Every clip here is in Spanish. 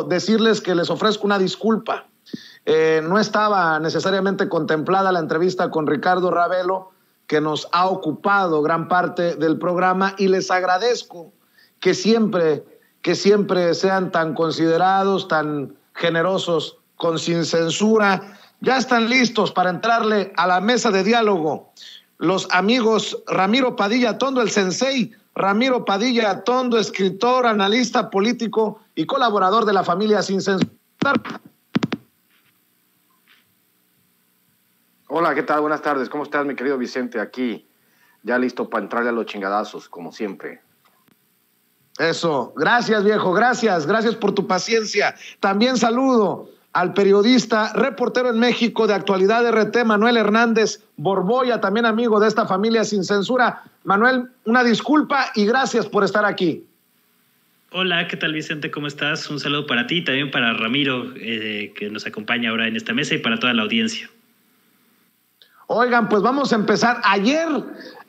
decirles que les ofrezco una disculpa. No estaba necesariamente contemplada la entrevista con Ricardo Ravelo, que nos ha ocupado gran parte del programa, y les agradezco que siempre sean tan considerados, tan generosos, con Sin Censura. Ya están listos para entrarle a la mesa de diálogo los amigos Ramiro Padilla Tondo, el sensei Ramiro Padilla Tondo, escritor, analista político y colaborador de la familia Sin Censura. Hola, ¿qué tal? Buenas tardes. ¿Cómo estás, mi querido Vicente? Aquí, ya listo para entrarle a los chingadazos, como siempre. Eso, gracias, viejo, gracias por tu paciencia. También saludo al periodista, reportero en México de Actualidad RT, Manuel Hernández Borboya, también amigo de esta familia Sin Censura. Manuel, una disculpa y gracias por estar aquí. Hola, ¿qué tal, Vicente? ¿Cómo estás? Un saludo para ti, también para Ramiro, que nos acompaña ahora en esta mesa, y para toda la audiencia. Oigan, pues vamos a empezar. Ayer,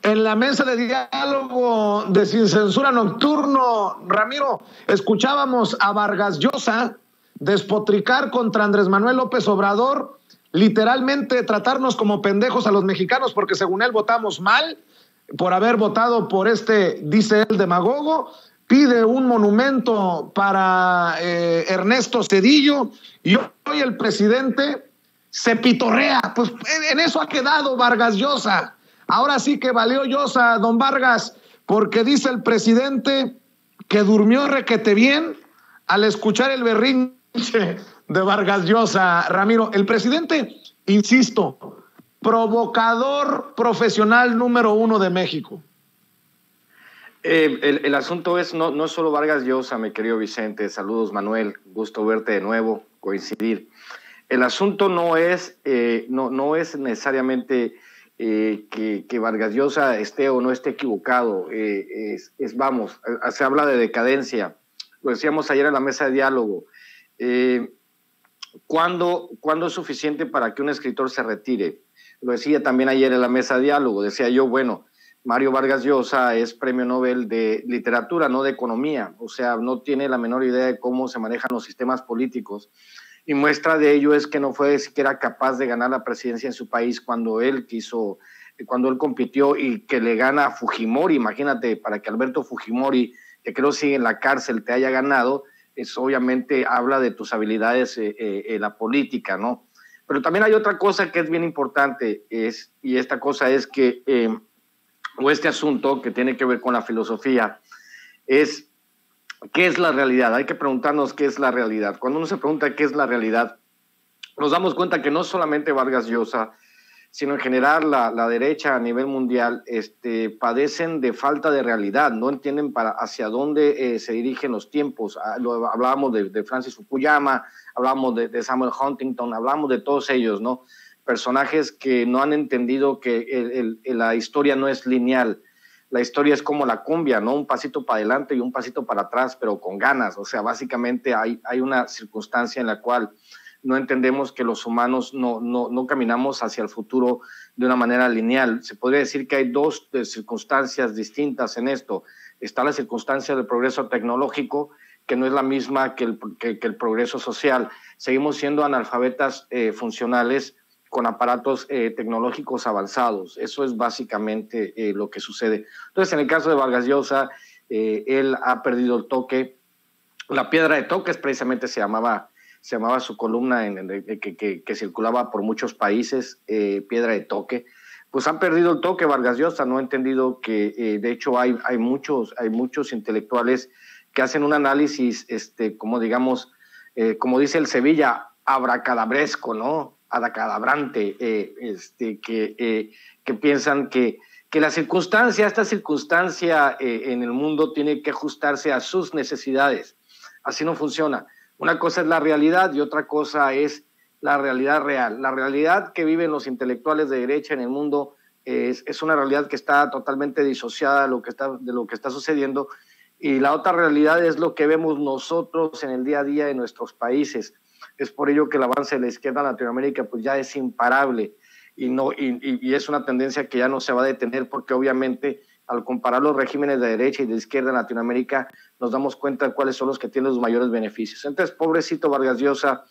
en la mesa de diálogo de Sin Censura Nocturno, Ramiro, escuchábamos a Vargas Llosa despotricar contra Andrés Manuel López Obrador, literalmente tratarnos como pendejos a los mexicanos, porque según él votamos mal por haber votado por dice él, demagogo. Pide un monumento para Ernesto Zedillo, y hoy el presidente se pitorrea. Pues en eso ha quedado Vargas Llosa. Ahora sí que valió Llosa, don Vargas, porque dice el presidente que durmió requete bien al escuchar el berrinche de Vargas Llosa. Ramiro, el presidente, insisto, provocador profesional número 1 de México. El asunto es no solo Vargas Llosa, mi querido Vicente. Saludos, Manuel. Gusto verte de nuevo, coincidir. El asunto no es necesariamente que Vargas Llosa esté o no esté equivocado. Vamos, se habla de decadencia. Lo decíamos ayer en la mesa de diálogo. ¿Cuándo es suficiente para que un escritor se retire? Lo decía también ayer en la mesa de diálogo. Decía yo, bueno, Mario Vargas Llosa es premio Nobel de literatura, no de economía. O sea, no tiene la menor idea de cómo se manejan los sistemas políticos. Y muestra de ello es que no fue siquiera capaz de ganar la presidencia en su país cuando él compitió, y que le gana a Fujimori. Imagínate, para que Alberto Fujimori, que creo sigue en la cárcel, te haya ganado, eso obviamente habla de tus habilidades en la política, ¿no? Pero también hay otra cosa que es bien importante, y esta cosa es que, o este asunto que tiene que ver con la filosofía, es ¿qué es la realidad? Hay que preguntarnos qué es la realidad. Cuando uno se pregunta qué es la realidad, nos damos cuenta que no solamente Vargas Llosa, sino en general la derecha a nivel mundial padecen de falta de realidad, no entienden hacia dónde se dirigen los tiempos. Hablábamos de Francis Fukuyama, hablábamos de Samuel Huntington, hablábamos de todos ellos, ¿no? Personajes que no han entendido que la historia no es lineal. La historia es como la cumbia, ¿no? Un pasito para adelante y un pasito para atrás, pero con ganas. O sea, básicamente hay una circunstancia en la cual no entendemos que los humanos no caminamos hacia el futuro de una manera lineal. Se podría decir que hay dos circunstancias distintas en esto. Está la circunstancia del progreso tecnológico, que no es la misma que el progreso social. Seguimos siendo analfabetas funcionales con aparatos tecnológicos avanzados. Eso es básicamente lo que sucede. Entonces, en el caso de Vargas Llosa, él ha perdido el toque. La piedra de toques precisamente se llamaba su columna que circulaba por muchos países, piedra de toque. Pues han perdido el toque. Vargas Llosa no ha entendido que, de hecho, hay muchos intelectuales que hacen un análisis, como dice el Sevilla, abracadabresco, ¿no? Adacadabrante, que piensan que esta circunstancia en el mundo tiene que ajustarse a sus necesidades. Así no funciona. Una cosa es la realidad y otra cosa es la realidad real. La realidad que viven los intelectuales de derecha en el mundo es una realidad que está totalmente disociada de lo que está sucediendo, y la otra realidad es lo que vemos nosotros en el día a día en nuestros países. Es por ello que el avance de la izquierda en Latinoamérica pues ya es imparable, y es una tendencia que ya no se va a detener, porque obviamente al comparar los regímenes de derecha y de izquierda en Latinoamérica, nos damos cuenta de cuáles son los que tienen los mayores beneficios. Entonces, pobrecito Vargas Llosa,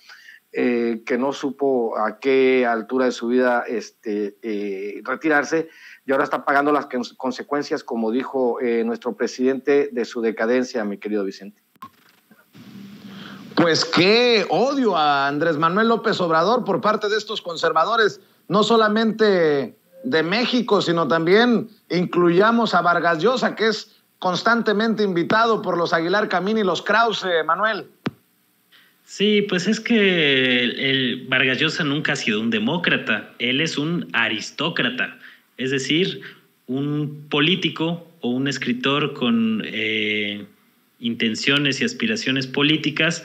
que no supo a qué altura de su vida retirarse, y ahora está pagando las consecuencias, como dijo nuestro presidente, de su decadencia, mi querido Vicente. Pues qué odio a Andrés Manuel López Obrador por parte de estos conservadores, no solamente de México, sino también incluyamos a Vargas Llosa, que es constantemente invitado por los Aguilar Camín y los Krause, Manuel. Sí, pues es que el Vargas Llosa nunca ha sido un demócrata, él es un aristócrata, es decir, un político o un escritor con intenciones y aspiraciones políticas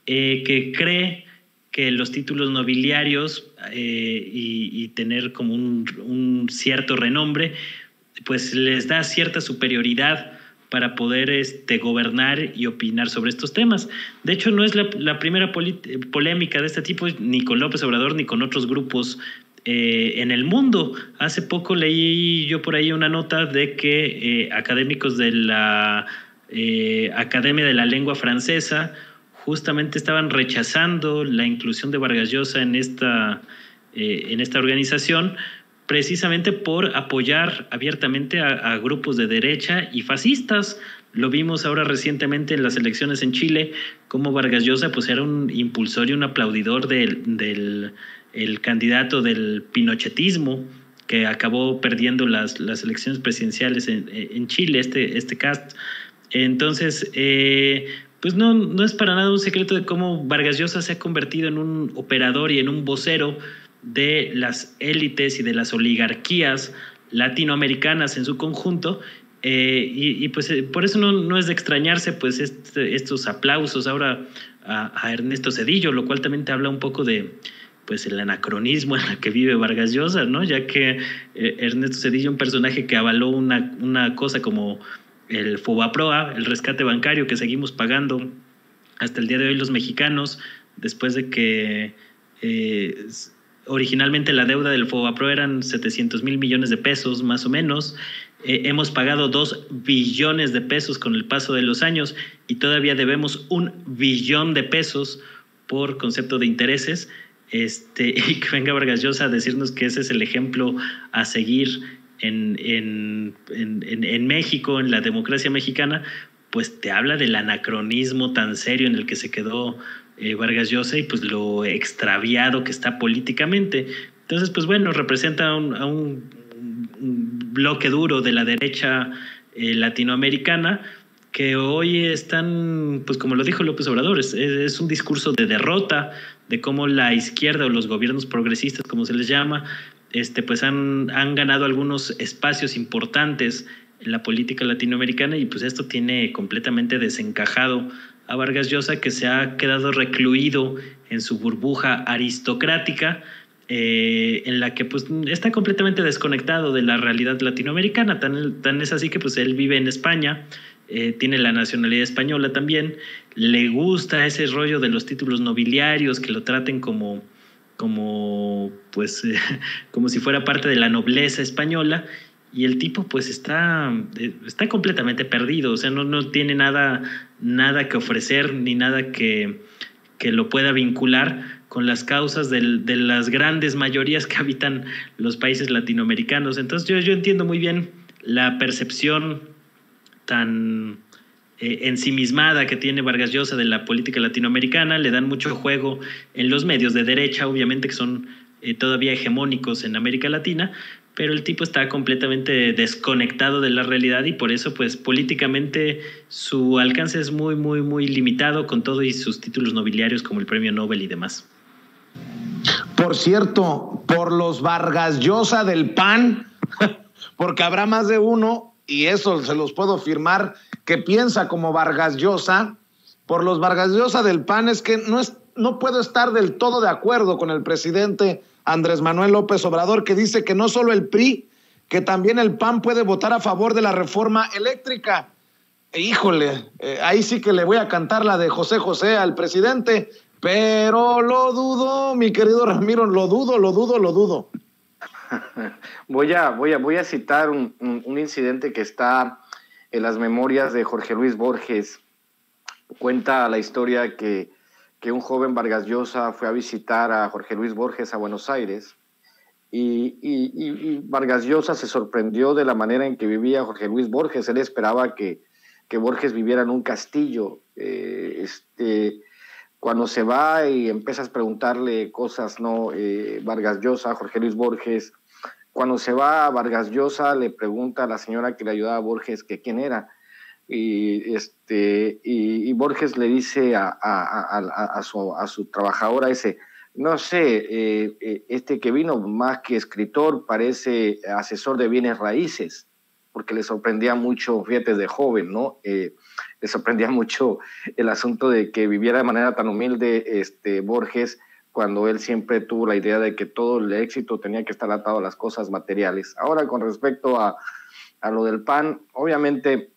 que cree que los títulos nobiliarios y tener como un cierto renombre, pues les da cierta superioridad para poder gobernar y opinar sobre estos temas. De hecho, no es la primera polémica de este tipo, ni con López Obrador, ni con otros grupos en el mundo. Hace poco leí yo por ahí una nota de que académicos de la Academia de la Lengua Francesa justamente estaban rechazando la inclusión de Vargas Llosa en esta organización, precisamente por apoyar abiertamente a grupos de derecha y fascistas. Lo vimos ahora recientemente en las elecciones en Chile, como Vargas Llosa pues era un impulsor y un aplaudidor del candidato del pinochetismo, que acabó perdiendo las elecciones presidenciales en Chile, este Kast. Entonces, pues no es para nada un secreto de cómo Vargas Llosa se ha convertido en un operador y en un vocero de las élites y de las oligarquías latinoamericanas en su conjunto, y pues por eso no es de extrañarse pues estos aplausos ahora a Ernesto Zedillo, lo cual también te habla un poco de pues el anacronismo en el que vive Vargas Llosa, ¿no? Ya que Ernesto Zedillo, un personaje que avaló una cosa como el Fobaproa, el rescate bancario que seguimos pagando hasta el día de hoy los mexicanos, después de que originalmente la deuda del Fobaproa eran 700,000 millones de pesos, más o menos. Hemos pagado 2 billones de pesos con el paso de los años y todavía debemos 1 billón de pesos por concepto de intereses. Y que venga Vargas Llosa a decirnos que ese es el ejemplo a seguir en México, en la democracia mexicana, pues te habla del anacronismo tan serio en el que se quedó Vargas Llosa y pues lo extraviado que está políticamente. Entonces, pues bueno, representa a un bloque duro de la derecha latinoamericana que hoy están, pues como lo dijo López Obrador, es un discurso de derrota, de cómo la izquierda o los gobiernos progresistas, como se les llama, pues han ganado algunos espacios importantes en la política latinoamericana y pues esto tiene completamente desencajado a Vargas Llosa, que se ha quedado recluido en su burbuja aristocrática, en la que pues está completamente desconectado de la realidad latinoamericana. Tan es así que pues él vive en España, tiene la nacionalidad española también, le gusta ese rollo de los títulos nobiliarios, que lo traten como si fuera parte de la nobleza española, y el tipo pues está completamente perdido, o sea, no tiene nada que ofrecer ni nada que lo pueda vincular con las causas de las grandes mayorías que habitan los países latinoamericanos. Entonces yo entiendo muy bien la percepción tan ensimismada que tiene Vargas Llosa de la política latinoamericana. Le dan mucho juego en los medios de derecha, obviamente, que son todavía hegemónicos en América Latina, pero el tipo está completamente desconectado de la realidad y por eso pues políticamente su alcance es muy, muy, muy limitado, con todo y sus títulos nobiliarios como el Premio Nobel y demás. Por cierto, por los Vargas Llosa del PAN, porque habrá más de uno, y eso se los puedo firmar, que piensa como Vargas Llosa. Por los Vargas Llosa del PAN es que no puedo estar del todo de acuerdo con el presidente Andrés Manuel López Obrador, que dice que no solo el PRI, que también el PAN puede votar a favor de la reforma eléctrica. Híjole, ahí sí que le voy a cantar la de José José al presidente, pero lo dudo, mi querido Ramiro, lo dudo. Voy a citar un incidente que está en las memorias de Jorge Luis Borges. Cuenta la historia que un joven Vargas Llosa fue a visitar a Jorge Luis Borges a Buenos Aires y Vargas Llosa se sorprendió de la manera en que vivía Jorge Luis Borges. Él esperaba que Borges viviera en un castillo. Cuando se va y empiezas a preguntarle cosas, ¿no? Vargas Llosa, Jorge Luis Borges. Cuando se va, Vargas Llosa le pregunta a la señora que le ayudaba a Borges que quién era. Y Borges le dice a su trabajadora ese, no sé, este que vino más que escritor parece asesor de bienes raíces, porque le sorprendía mucho, fíjate, de joven, ¿no? Le sorprendía mucho el asunto de que viviera de manera tan humilde Borges, cuando él siempre tuvo la idea de que todo el éxito tenía que estar atado a las cosas materiales. Ahora, con respecto a lo del PAN, obviamente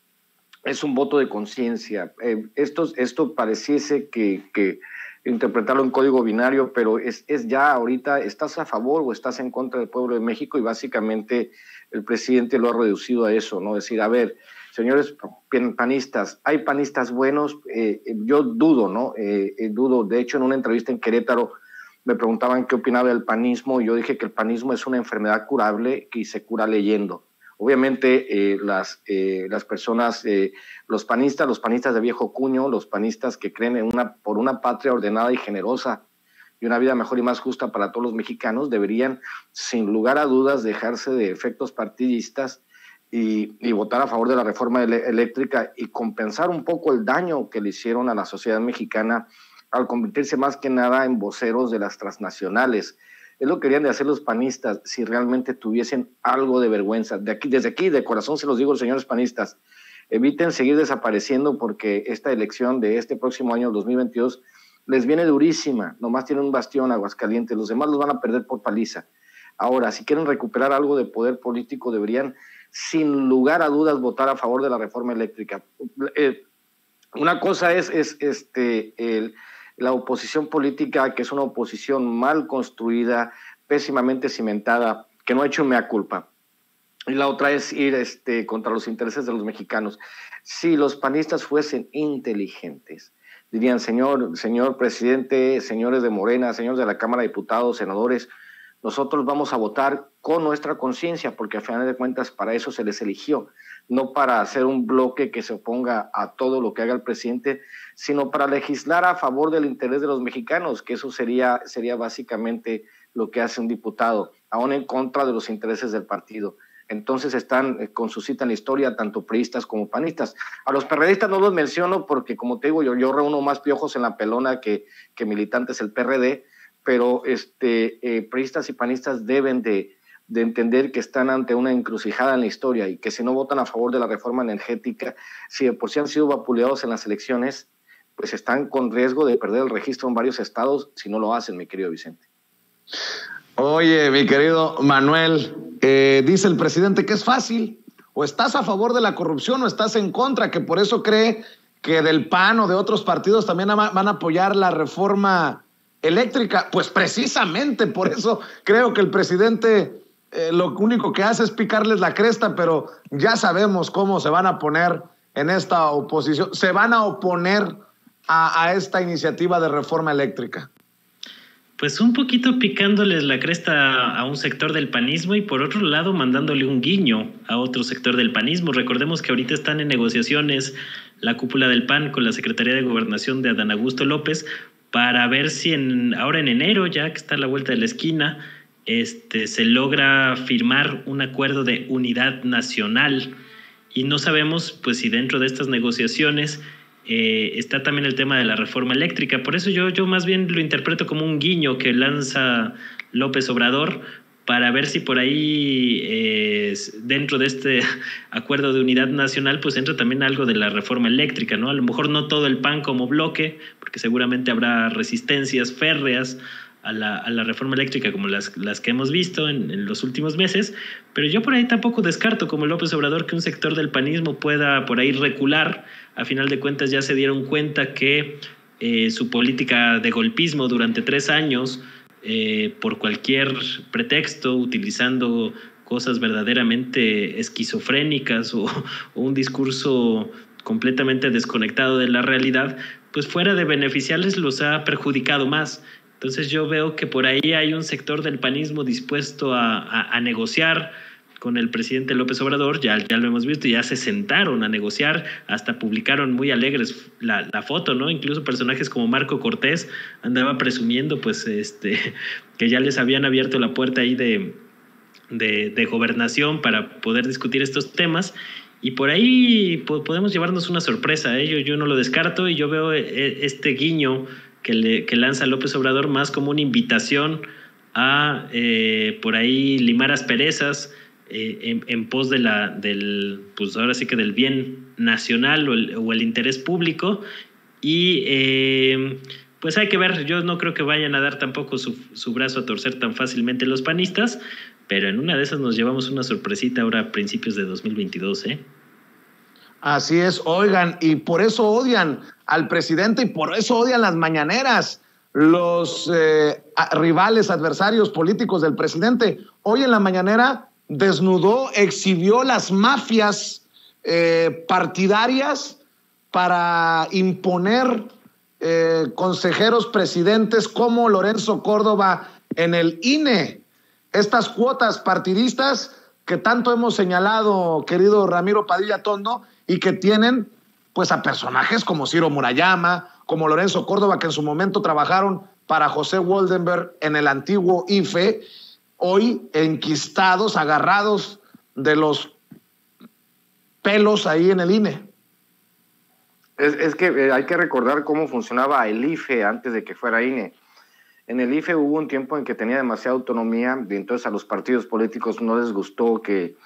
es un voto de conciencia. Esto pareciese que interpretarlo en código binario, pero es ya ahorita, ¿estás a favor o estás en contra del pueblo de México? Y básicamente el presidente lo ha reducido a eso, ¿no? Decir, a ver, señores panistas, hay panistas buenos, yo dudo, ¿no? Dudo. De hecho, en una entrevista en Querétaro me preguntaban qué opinaba del panismo y yo dije que el panismo es una enfermedad curable que se cura leyendo. Obviamente las personas, los panistas de viejo cuño, los panistas que creen por una patria ordenada y generosa y una vida mejor y más justa para todos los mexicanos, deberían sin lugar a dudas dejarse de efectos partidistas y votar a favor de la reforma eléctrica y compensar un poco el daño que le hicieron a la sociedad mexicana al convertirse más que nada en voceros de las transnacionales. Es lo que querían de hacer los panistas si realmente tuviesen algo de vergüenza. Desde aquí, de corazón se los digo, señores panistas, eviten seguir desapareciendo porque esta elección de este próximo año, 2022, les viene durísima. Nomás tienen un bastión, Aguascalientes, los demás los van a perder por paliza. Ahora, si quieren recuperar algo de poder político, deberían, sin lugar a dudas, votar a favor de la reforma eléctrica. Una cosa es la oposición política, que es una oposición mal construida, pésimamente cimentada, que no ha hecho mea culpa. Y la otra es ir contra los intereses de los mexicanos. Si los panistas fuesen inteligentes, dirían, señor presidente, señores de Morena, señores de la Cámara de Diputados, senadores, nosotros vamos a votar con nuestra conciencia, porque a final de cuentas para eso se les eligió, no para hacer un bloque que se oponga a todo lo que haga el presidente, sino para legislar a favor del interés de los mexicanos, que eso sería básicamente lo que hace un diputado, aún en contra de los intereses del partido. Entonces están con su cita en la historia, tanto priistas como panistas. A los perredistas no los menciono porque, como te digo, yo reúno más piojos en la pelona que militantes del PRD, pero priistas y panistas deben de entender que están ante una encrucijada en la historia y que si no votan a favor de la reforma energética, si de por sí han sido vapuleados en las elecciones, pues están con riesgo de perder el registro en varios estados si no lo hacen, mi querido Vicente. Oye, mi querido Manuel, dice el presidente que es fácil, o estás a favor de la corrupción o estás en contra, que por eso cree que del PAN o de otros partidos también van a apoyar la reforma eléctrica. Pues precisamente por eso creo que el presidente lo único que hace es picarles la cresta, pero ya sabemos cómo se van a poner en esta oposición, se van a oponer a esta iniciativa de reforma eléctrica. Pues un poquito picándoles la cresta a un sector del panismo y por otro lado mandándole un guiño a otro sector del panismo. Recordemos que ahorita están en negociaciones la cúpula del PAN con la Secretaría de Gobernación de Adán Augusto López para ver si ahora en enero, ya que está a la vuelta de la esquina, se logra firmar un acuerdo de unidad nacional. Y no sabemos pues si dentro de estas negociaciones está también el tema de la reforma eléctrica. Por eso yo más bien lo interpreto como un guiño que lanza López Obrador para ver si por ahí dentro de este acuerdo de unidad nacional pues entra también algo de la reforma eléctrica, ¿no? A lo mejor no todo el PAN como bloque, porque seguramente habrá resistencias férreas a la reforma eléctrica como las que hemos visto en los últimos meses, pero yo por ahí tampoco descarto como López Obrador que un sector del panismo pueda por ahí recular. A final de cuentas ya se dieron cuenta que su política de golpismo durante 3 años por cualquier pretexto, utilizando cosas verdaderamente esquizofrénicas o un discurso completamente desconectado de la realidad, pues fuera de beneficiarles los ha perjudicado más. Entonces yo veo que por ahí hay un sector del panismo dispuesto a negociar con el presidente López Obrador, ya lo hemos visto, ya se sentaron a negociar, hasta publicaron muy alegres la foto, ¿no? Incluso personajes como Marco Cortés andaba presumiendo pues que ya les habían abierto la puerta ahí de gobernación para poder discutir estos temas, y por ahí podemos llevarnos una sorpresa, ¿eh? Yo no lo descarto, y yo veo este guiño que lanza López Obrador más como una invitación a por ahí limar asperezas en pos del pues ahora sí que del bien nacional o el interés público, y pues hay que ver. Yo no creo que vayan a dar tampoco su brazo a torcer tan fácilmente los panistas, pero en una de esas nos llevamos una sorpresita ahora a principios de 2022, ¿eh? Así es, oigan, y por eso odian al presidente y por eso odian las mañaneras los rivales, adversarios políticos del presidente. Hoy en la mañanera desnudó, exhibió las mafias partidarias para imponer consejeros presidentes como Lorenzo Córdoba en el INE. Estas cuotas partidistas que tanto hemos señalado, querido Ramiro Padilla Tondo, y que tienen pues a personajes como Ciro Murayama, como Lorenzo Córdoba, que en su momento trabajaron para José Woldenberg en el antiguo IFE, hoy enquistados, agarrados de los pelos ahí en el INE. Es que hay que recordar cómo funcionaba el IFE antes de que fuera INE. En el IFE hubo un tiempo en que tenía demasiada autonomía, y entonces a los partidos políticos no les gustó que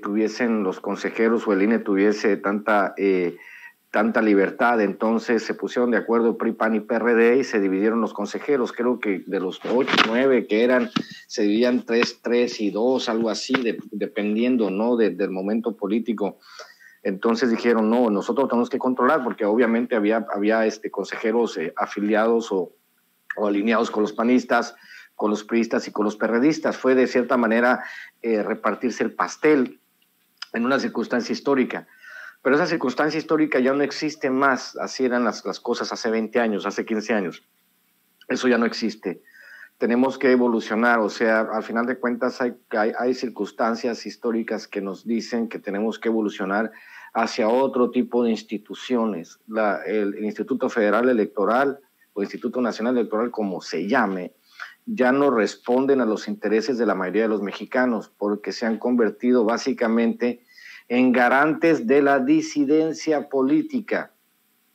tuviesen los consejeros o el INE tuviese tanta libertad. Entonces se pusieron de acuerdo PRI, PAN y PRD y se dividieron los consejeros. Creo que de los 8, 9 que eran, se dividían 3 y 2, algo así, dependiendo, ¿no? del momento político. Entonces dijeron, no, nosotros tenemos que controlar, porque obviamente había consejeros afiliados o alineados con los panistas, con los priistas y con los perredistas. Fue de cierta manera repartirse el pastel en una circunstancia histórica. Pero esa circunstancia histórica ya no existe más. Así eran las cosas hace 20 años, hace 15 años. Eso ya no existe. Tenemos que evolucionar, o sea, al final de cuentas hay circunstancias históricas que nos dicen que tenemos que evolucionar hacia otro tipo de instituciones. El Instituto Federal Electoral o Instituto Nacional Electoral, como se llame, ya no responden a los intereses de la mayoría de los mexicanos, porque se han convertido básicamente en garantes de la disidencia política.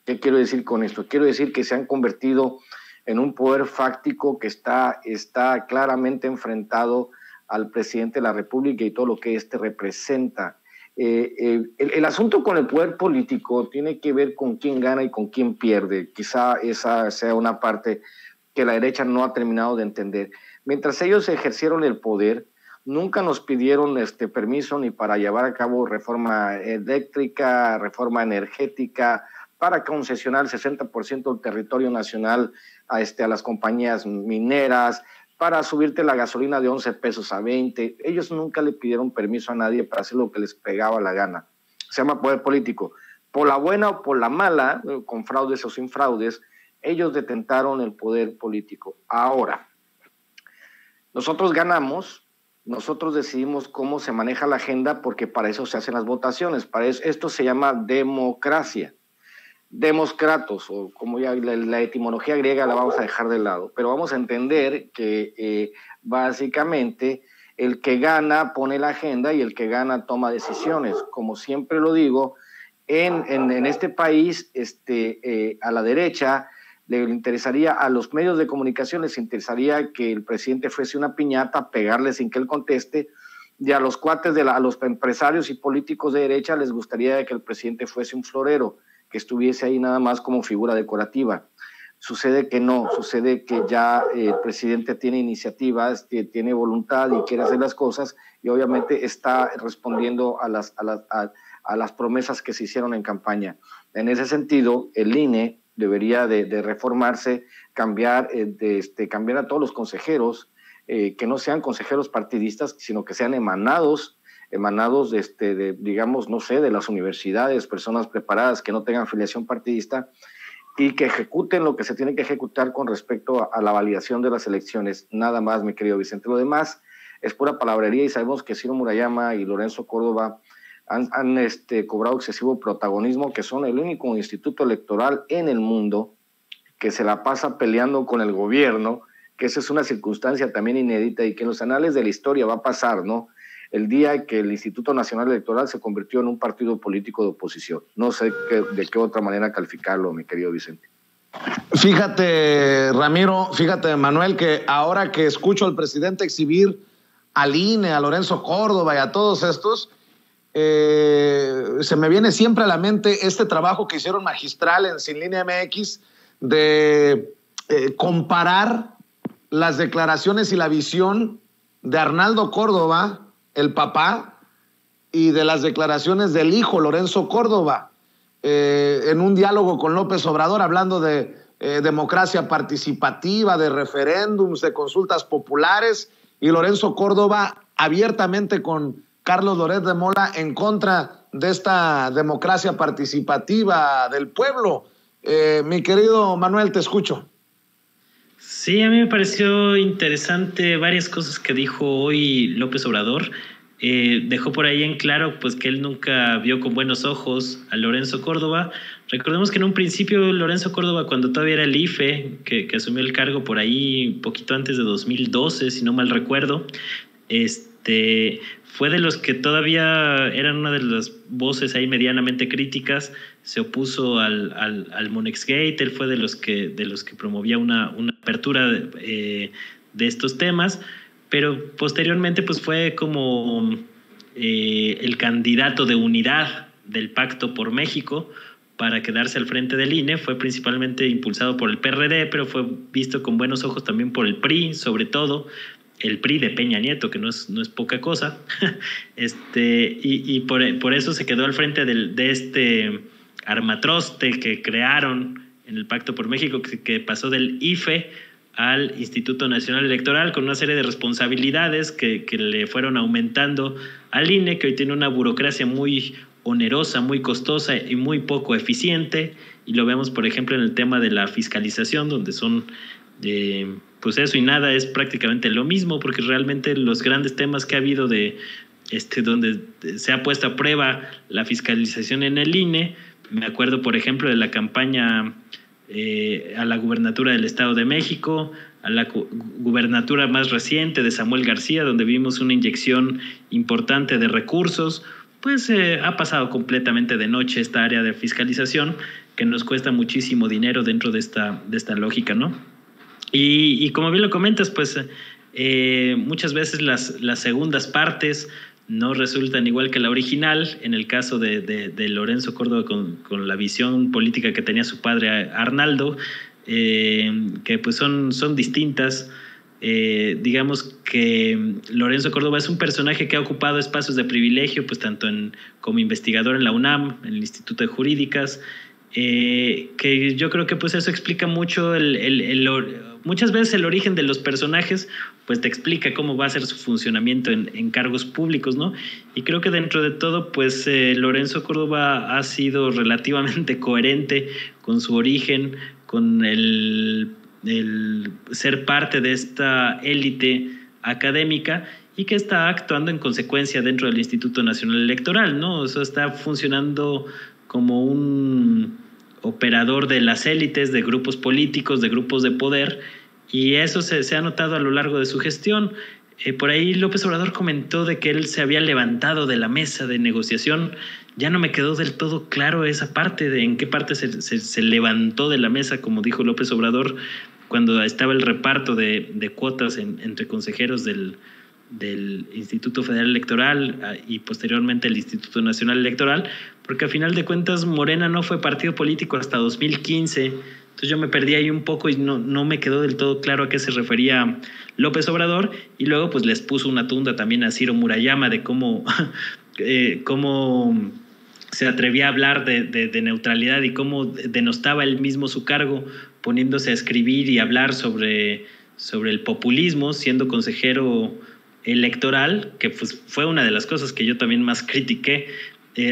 ¿Qué quiero decir con esto? Quiero decir que se han convertido en un poder fáctico que está claramente enfrentado al presidente de la República y todo lo que éste representa. El asunto con el poder político tiene que ver con quién gana y con quién pierde. Quizá esa sea una parte que la derecha no ha terminado de entender. Mientras ellos ejercieron el poder, nunca nos pidieron permiso ni para llevar a cabo reforma eléctrica, reforma energética, para concesionar el 60% del territorio nacional a las compañías mineras, para subirte la gasolina de 11 pesos a 20. Ellos nunca le pidieron permiso a nadie para hacer lo que les pegaba la gana. Se llama poder político. Por la buena o por la mala, con fraudes o sin fraudes, ellos detentaron el poder político. Ahora, nosotros ganamos, nosotros decidimos cómo se maneja la agenda, porque para eso se hacen las votaciones. Para eso, esto se llama democracia. Demos kratos, o como ya la etimología griega la vamos a dejar de lado, pero vamos a entender que básicamente el que gana pone la agenda y el que gana toma decisiones. Como siempre lo digo, en este país a la derecha le interesaría, a los medios de comunicación les interesaría que el presidente fuese una piñata, pegarle sin que él conteste, y a los cuates, a los empresarios y políticos de derecha les gustaría que el presidente fuese un florero, que estuviese ahí nada más como figura decorativa. Sucede que no, sucede que ya el presidente tiene iniciativas, tiene voluntad y quiere hacer las cosas, y obviamente está respondiendo a las promesas que se hicieron en campaña. En ese sentido, el INE debería de reformarse, cambiar, cambiar a todos los consejeros, que no sean consejeros partidistas, sino que sean emanados digamos, no sé, de las universidades, personas preparadas que no tengan afiliación partidista y que ejecuten lo que se tiene que ejecutar con respecto a la validación de las elecciones. Nada más, mi querido Vicente. Lo demás es pura palabrería y sabemos que Ciro Murayama y Lorenzo Córdoba han cobrado excesivo protagonismo, que son el único instituto electoral en el mundo que se la pasa peleando con el gobierno, que esa es una circunstancia también inédita y que en los anales de la historia va a pasar, ¿no? El día que el Instituto Nacional Electoral se convirtió en un partido político de oposición. No sé de qué otra manera calificarlo, mi querido Vicente. Fíjate, Ramiro, fíjate, Manuel, que ahora que escucho al presidente exhibir al INE, a Lorenzo Córdoba y a todos estos, se me viene siempre a la mente este trabajo que hicieron magistral en Sin Línea MX de comparar las declaraciones y la visión de Arnaldo Córdoba, el papá, y de las declaraciones del hijo, Lorenzo Córdoba, en un diálogo con López Obrador, hablando de democracia participativa, de referéndums, de consultas populares, y Lorenzo Córdoba abiertamente con Carlos Loret de Mola en contra de esta democracia participativa del pueblo. Mi querido Manuel, te escucho. Sí, a mí me pareció interesante varias cosas que dijo hoy López Obrador. Dejó por ahí en claro pues que él nunca vio con buenos ojos a Lorenzo Córdoba. Recordemos que en un principio Lorenzo Córdoba, cuando todavía era el IFE, que asumió el cargo por ahí un poquito antes de 2012, si no mal recuerdo, fue de los que todavía eran una de las voces ahí medianamente críticas. Se opuso al Monexgate. Él fue de los que promovía una apertura de estos temas, pero posteriormente pues fue como el candidato de unidad del Pacto por México para quedarse al frente del INE. Fue principalmente impulsado por el PRD, pero fue visto con buenos ojos también por el PRI, sobre todo el PRI de Peña Nieto, que no es poca cosa. Y por eso se quedó al frente de este armatroste que crearon en el Pacto por México, que pasó del IFE al Instituto Nacional Electoral con una serie de responsabilidades que le fueron aumentando al INE, que hoy tiene una burocracia muy onerosa, muy costosa y muy poco eficiente. Y lo vemos, por ejemplo, en el tema de la fiscalización, donde son pues eso y nada es prácticamente lo mismo, porque realmente los grandes temas que ha habido donde se ha puesto a prueba la fiscalización en el INE, me acuerdo, por ejemplo, de la campaña a la gubernatura del Estado de México, a la gubernatura más reciente de Samuel García, donde vimos una inyección importante de recursos. Pues ha pasado completamente de noche esta área de fiscalización, que nos cuesta muchísimo dinero dentro de esta lógica, ¿no? Y como bien lo comentas, pues muchas veces las segundas partes no resultan igual que la original. En el caso de Lorenzo Córdoba con la visión política que tenía su padre Arnaldo, que pues son distintas. Digamos que Lorenzo Córdoba es un personaje que ha ocupado espacios de privilegio, pues tanto como investigador en la UNAM, en el Instituto de Jurídicas, que yo creo que pues eso explica mucho muchas veces el origen de los personajes, pues te explica cómo va a ser su funcionamiento en cargos públicos, ¿no? Y creo que dentro de todo, pues Lorenzo Córdoba ha sido relativamente coherente con su origen, con el ser parte de esta élite académica y que está actuando en consecuencia dentro del Instituto Nacional Electoral, ¿no? Eso está funcionando como un operador de las élites, de grupos políticos, de grupos de poder, y eso se ha notado a lo largo de su gestión. Por ahí López Obrador comentó de que él se había levantado de la mesa de negociación. Ya no me quedó del todo claro esa parte, de en qué parte se levantó de la mesa, como dijo López Obrador, cuando estaba el reparto de cuotas entre consejeros del Instituto Federal Electoral y posteriormente el Instituto Nacional Electoral, porque a final de cuentas Morena no fue partido político hasta 2015, entonces yo me perdí ahí un poco y no me quedó del todo claro a qué se refería López Obrador, y luego pues les puso una tunda también a Ciro Murayama de cómo se atrevía a hablar de neutralidad y cómo denostaba él mismo su cargo poniéndose a escribir y hablar sobre el populismo, siendo consejero electoral, que pues fue una de las cosas que yo también más critiqué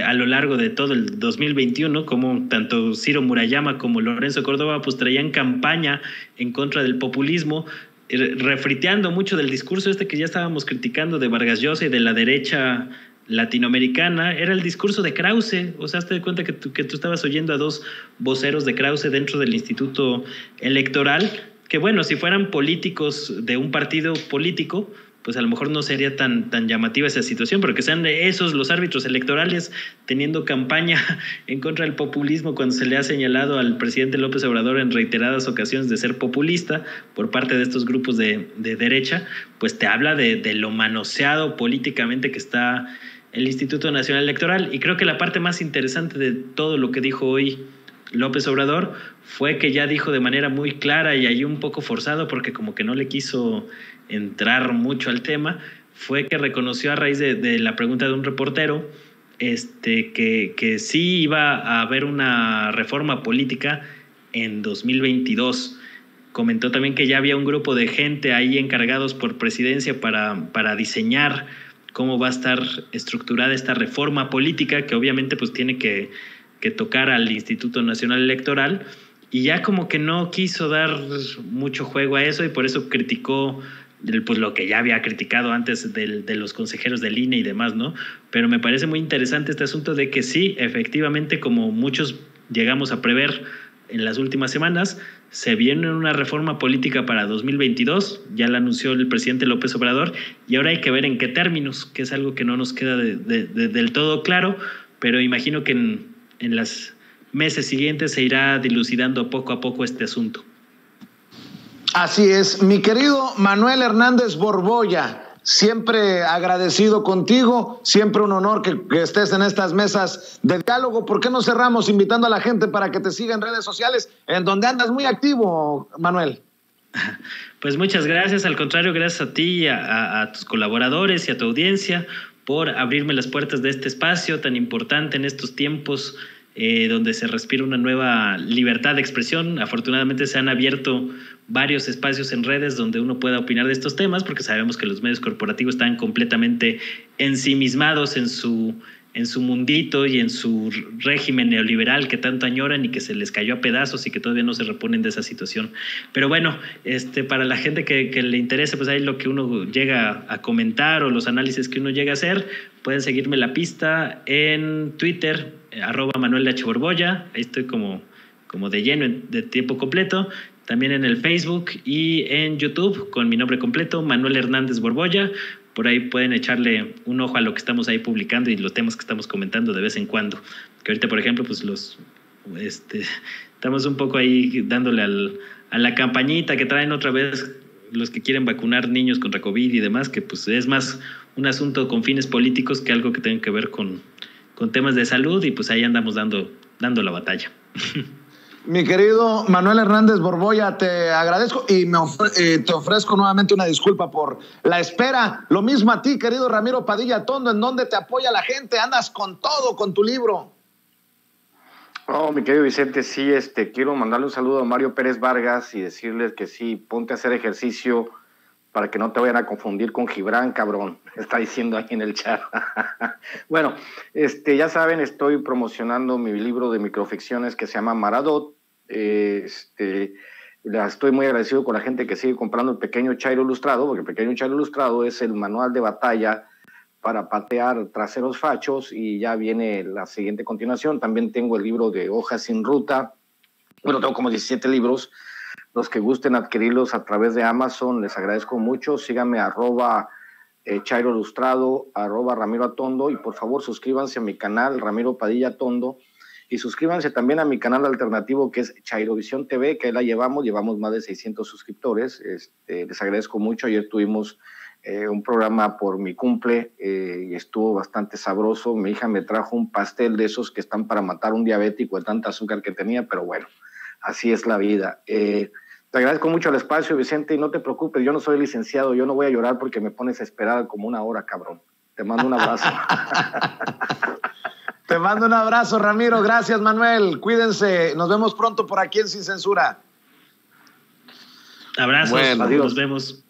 a lo largo de todo el 2021, como tanto Ciro Murayama como Lorenzo Córdoba pues traían campaña en contra del populismo, refriteando mucho del discurso que ya estábamos criticando de Vargas Llosa y de la derecha latinoamericana. Era el discurso de Krause. O sea, te das cuenta que tú estabas oyendo a dos voceros de Krause dentro del Instituto Electoral, que bueno, si fueran políticos de un partido político, pues a lo mejor no sería tan llamativa esa situación, pero que sean esos los árbitros electorales teniendo campaña en contra del populismo cuando se le ha señalado al presidente López Obrador en reiteradas ocasiones de ser populista por parte de estos grupos de derecha, pues te habla de lo manoseado políticamente que está el Instituto Nacional Electoral. Y creo que la parte más interesante de todo lo que dijo hoy López Obrador fue que ya dijo de manera muy clara y ahí un poco forzado, porque como que no le quiso entrar mucho al tema, fue que reconoció a raíz de la pregunta de un reportero que sí iba a haber una reforma política en 2022. Comentó también que ya había un grupo de gente ahí encargados por presidencia para diseñar cómo va a estar estructurada esta reforma política, que obviamente pues tiene que tocar al Instituto Nacional Electoral, y ya como que no quiso dar mucho juego a eso y por eso criticó pues lo que ya había criticado antes de los consejeros del INE y demás, ¿no? Pero me parece muy interesante este asunto de que sí, efectivamente, como muchos llegamos a prever en las últimas semanas, se viene una reforma política para 2022, ya la anunció el presidente López Obrador, y ahora hay que ver en qué términos, que es algo que no nos queda del todo claro, pero imagino que en los meses siguientes se irá dilucidando poco a poco este asunto. Así es, mi querido Manuel Hernández Borbolla, siempre agradecido contigo, siempre un honor que estés en estas mesas de diálogo. ¿Por qué no cerramos invitando a la gente para que te siga en redes sociales, en donde andas muy activo, Manuel? Pues muchas gracias, al contrario, gracias a ti, a tus colaboradores y a tu audiencia por abrirme las puertas de este espacio tan importante en estos tiempos donde se respira una nueva libertad de expresión. Afortunadamente se han abierto varios espacios en redes donde uno pueda opinar de estos temas, porque sabemos que los medios corporativos están completamente ensimismados en su mundito y en su régimen neoliberal que tanto añoran y que se les cayó a pedazos y que todavía no se reponen de esa situación. Pero bueno, para la gente que le interese, pues ahí lo que uno llega a comentar o los análisis que uno llega a hacer, pueden seguirme la pista en Twitter, @ManuelH Borbolla, ahí estoy como de lleno, de tiempo completo. También en el Facebook y en YouTube con mi nombre completo, Manuel Hernández Borbolla. Por ahí pueden echarle un ojo a lo que estamos ahí publicando y los temas que estamos comentando de vez en cuando. Que ahorita, por ejemplo, pues estamos un poco ahí dándole a la campañita que traen otra vez los que quieren vacunar niños contra COVID y demás, que pues es más un asunto con fines políticos que algo que tenga que ver con temas de salud, y pues ahí andamos dando la batalla. Mi querido Manuel Hernández Borbolla, te agradezco y te ofrezco nuevamente una disculpa por la espera. Lo mismo a ti, querido Ramiro Padilla Tondo, ¿en dónde te apoya la gente? Andas con todo, con tu libro. Oh, mi querido Vicente, sí, quiero mandarle un saludo a Mario Pérez Vargas y decirles que sí, ponte a hacer ejercicio para que no te vayan a confundir con Gibran, cabrón, está diciendo ahí en el chat. Bueno, ya saben, estoy promocionando mi libro de microficciones que se llama Maradot. Estoy muy agradecido con la gente que sigue comprando el Pequeño Chairo Ilustrado, porque el Pequeño Chairo Ilustrado es el manual de batalla para patear traseros fachos, y ya viene la siguiente continuación. También tengo el libro de Hojas sin Ruta. Bueno, tengo como 17 libros. Los que gusten adquirirlos a través de Amazon, les agradezco mucho. Síganme @Chairo Ilustrado, @Ramiro Atondo, y por favor suscríbanse a mi canal Ramiro Padilla Tondo, y suscríbanse también a mi canal alternativo que es Chairovisión TV, que ahí la llevamos más de 600 suscriptores. Les agradezco mucho. Ayer tuvimos un programa por mi cumple y estuvo bastante sabroso. Mi hija me trajo un pastel de esos que están para matar un diabético de tanta azúcar que tenía, pero bueno, así es la vida. Te agradezco mucho el espacio, Vicente, y no te preocupes, yo no soy licenciado, yo no voy a llorar porque me pones a esperar como una hora, cabrón. Te mando un abrazo. Te mando un abrazo, Ramiro. Gracias, Manuel. Cuídense. Nos vemos pronto por aquí en Sin Censura. Abrazos, Bueno, nos vemos.